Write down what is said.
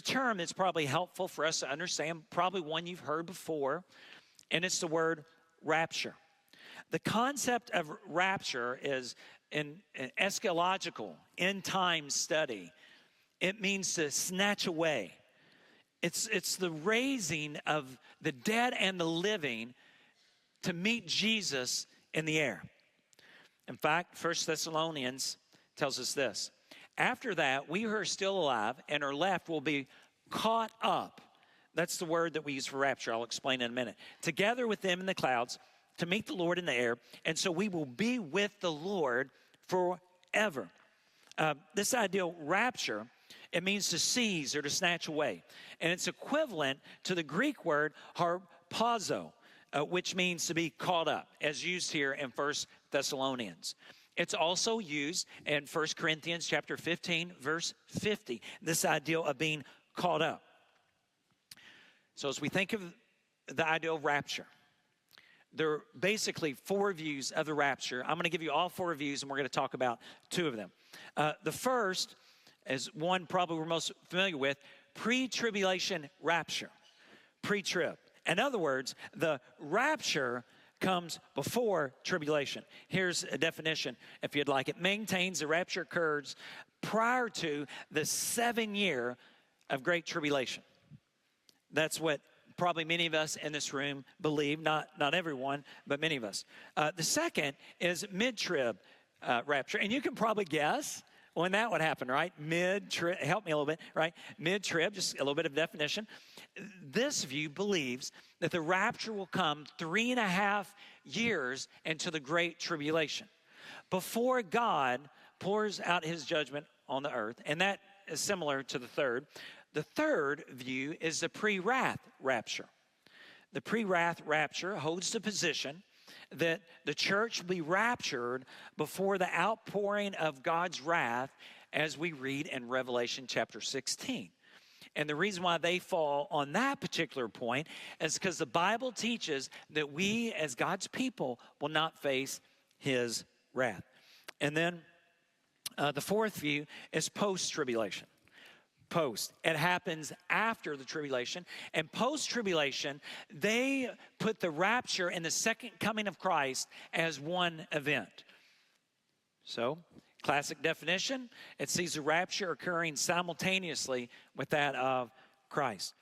term that's probably helpful for us to understand, probably one you've heard before, and it's the word rapture. The concept of rapture is an eschatological, end-time study. It means to snatch away. It's the raising of the dead and the living to meet Jesus in the air. In fact, 1 Thessalonians tells us this. After that, we who are still alive and are left will be caught up. That's the word that we use for rapture. I'll explain in a minute. Together with them in the clouds to meet the Lord in the air. And so we will be with the Lord forever. This idea, rapture, it means to seize or to snatch away. And it's equivalent to the Greek word harpazo, which means to be caught up, as used here in 1 Thessalonians. It's also used in 1 Corinthians chapter 15, verse 50, this idea of being caught up. So as we think of the idea of rapture, there are basically four views of the rapture. I'm going to give you all four views, and we're going to talk about two of them. The first is one probably we're most familiar with, pre-tribulation rapture, pre-trib. In other words, the rapture comes before tribulation. Here's a definition, if you'd like it. Maintains the rapture occurs prior to the 7 year of great tribulation. That's what probably many of us in this room believe, not everyone, but many of us. The second is mid-trib rapture. And you can probably guess when that would happen, right? Mid-trib, help me a little bit, right? Mid-trib, just a little bit of definition. This view believes that the rapture will come 3.5 years into the great tribulation before God pours out his judgment on the earth. And that is similar to the third. The third view is the pre-wrath rapture. The pre-wrath rapture holds the position that the church will be raptured before the outpouring of God's wrath, as we read in Revelation chapter 16. And the reason why they fall on that particular point is because the Bible teaches that we as God's people will not face his wrath. And then the fourth view is post-tribulation. Post. It happens after the tribulation. And post-tribulation, they put the rapture and the second coming of Christ as one event. So, classic definition, it sees the rapture occurring simultaneously with that of Christ.